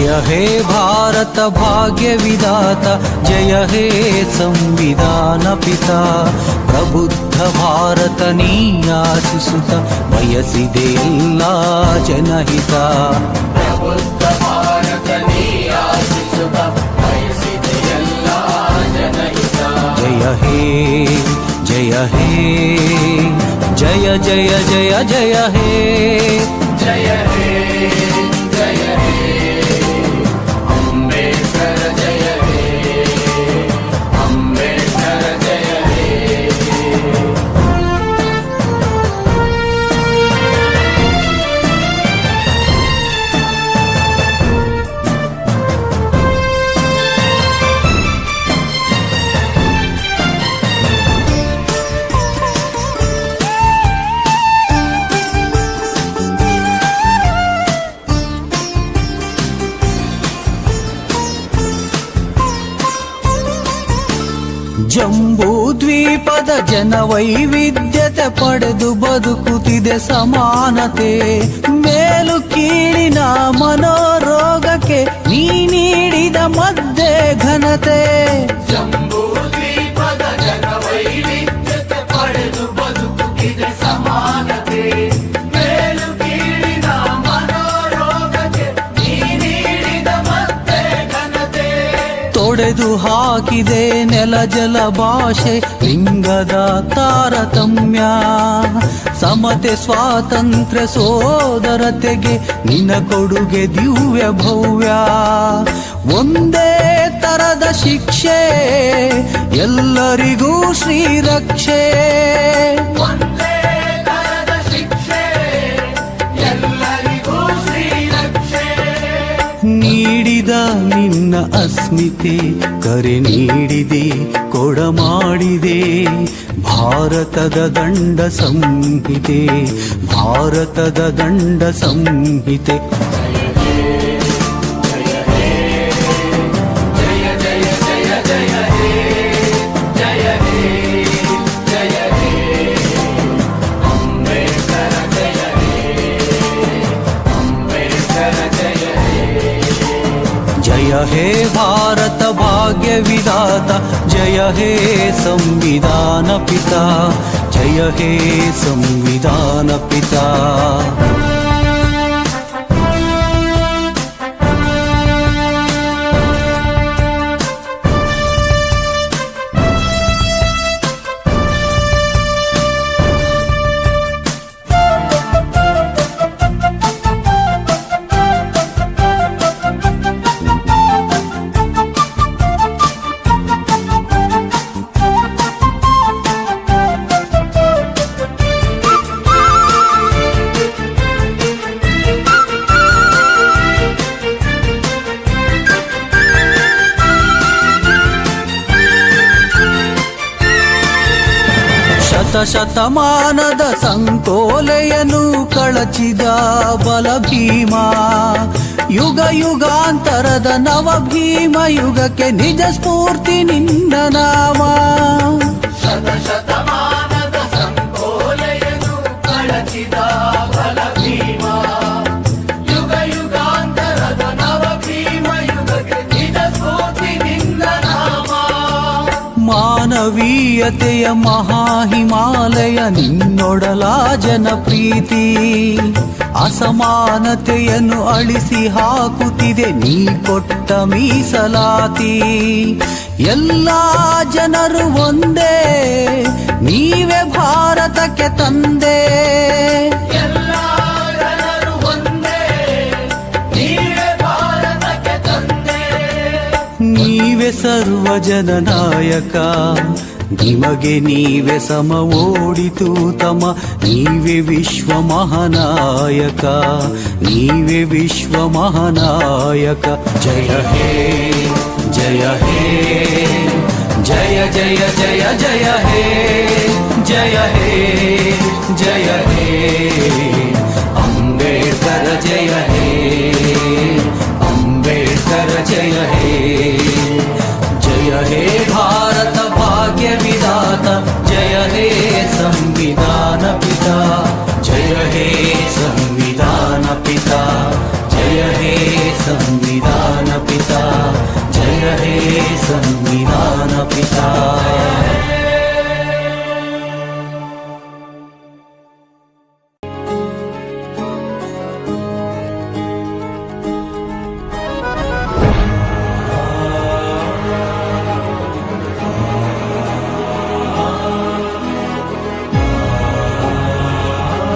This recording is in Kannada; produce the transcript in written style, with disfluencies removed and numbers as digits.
जय हे भारत भाग्य विधाता, जय हे संविधान पिता, प्रबुद्ध भारत ನೀ ಆಶಿಸುತ್ತ ಬಯಸಿದೆ ಎಲ್ಲ ಜನಹಿತ. ಪ್ರಬುದ್ಧ ಭಾರತ ನೀ ಆಶಿಸುತ್ತ ಬಯಸಿದೆ ಎಲ್ಲ ಜನಹಿತ. जय हे जय हे जय जय जय जय हे जय हे जय हे ಅಂಬೇಡ್ಕರ ಜಯ ಹೇ ಅಂಬೇಡ್ಕರ ಜಯ ಹೇ. ಜಂಬೂ ದ್ವೀಪದ ಜನ ವೈವಿಧ್ಯತೆ ಪಡೆದು ಬದುಕುತ್ತಿದೆ ಸಮಾನತೆ, ಮೇಲು ಕೀಳಿನ ಮನೋರೋಗಕ್ಕೆ ನೀ ನೀಡಿದ ಮಧ್ಯೆ ಘನತೆ. ಜಂಬೂ ದ್ವೀಪದ ಜನ ವೈವಿಧ್ಯತೆ ಪಡೆದು ಬದುಕುತ್ತಿದೆ ಸಮಾನತೆ, ಮೇಲು ಕೀಳಿನ ಮನೋರೋಗಕ್ಕೆ ನೀ ನೀಡಿದ ಮಧ್ಯೆ ಘನತೆ. ತೊಡೆದು ಹಾಕಿದೆ ನೆಲ ಜಲ ಭಾಷೆ ಲಿಂಗದ ತಾರತಮ್ಯ, ಸಮತೆ ಸ್ವಾತಂತ್ರ್ಯ ಸೋದರತೆಗೆ ನಿನ್ನ ಕೊಡುಗೆ ದಿವ್ಯ ಭವ್ಯ. ಒಂದೇ ತರದ ಶಿಕ್ಷೆ ಎಲ್ಲರಿಗೂ ಶ್ರೀರಕ್ಷೆ, ಒಂದೇ ತರದ ಶಿಕ್ಷೆ ಎಲ್ಲರಿಗೂ ಶ್ರೀರಕ್ಷೆ. ನೀಡಿದ ನಿನ್ನ ಅಸ್ಮಿತೆ ಕರೆ ನೀಡಿದೆ ಕೊಡ ಮಾಡಿದೆ ಭಾರತದ ದಂಡ ಸಂಹಿತೆ, ಭಾರತದ ದಂಡ ಸಂಹಿತೆ. जय हे भारत भाग्य विधाता, जय हे संविधान पिता, जय हे संविधान पिता. ಶತಮಾನದ ಸಂಕೋಲೆಯನ್ನು ಕಳಚಿದ ಬಲ ಭೀಮ, ಯುಗ ಯುಗಾಂತರದ ನವ ಭೀಮ ಯುಗಕ್ಕೆ ನಿಜ ಸ್ಫೂರ್ತಿ ನಿನ್ನ ನಾಮ. ಶತಮಾನದ ಸಂಕೋಲೆಯನ್ನು ಕಳಚಿದ ಬಲ ಭೀಮ, ಯುಗ ಯುಗಾಂತರದ ನವ ಭೀಮ ಯುಗಕ್ಕೆ ನಿಜ ಸ್ಫೂರ್ತಿ ನಿನ್ನ ನಾಮ. ಮಾನವೀಯತೆಯ ಮಹಾಹಿಮಾಲಯ ನಿನ್ನೊಡಲ ಜನಪ್ರೀತಿ, ಅಸಮಾನತೆಯನ್ನು ಅಳಿಸಿ ಹಾಕುತ್ತಿದೆ ನೀ ಕೊಟ್ಟ ಮೀಸಲಾತಿ. ಎಲ್ಲ ಜನರು ಒಂದೇ, ನೀವೇ ಭಾರತಕ್ಕೆ ತಂದೆ. ಎಲ್ಲ ಜನರು ಒಂದೇ, ನೀವೇ ಭಾರತಕ್ಕೆ ತಂದೆ. ನೀವೇ ಸರ್ವ ಜನನಾಯಕ, ನಿಮಗೆ ನೀವೇ ಸಮ ಓಡಿತು ತಮ, ನೀವೇ ವಿಶ್ವ ಮಹಾನಾಯಕ, ನೀವೇ ವಿಶ್ವ ಮಹಾನಾಯಕ. ಜಯ ಹೇ ಜಯ ಹೇ ಜಯ ಜಯ ಜಯ ಜಯ ಹೇ ಜಯ ಹೇ ಜಯ ಹೇ ಅಂಬೇಡ್ಕರ ಜಯ ಹೇ.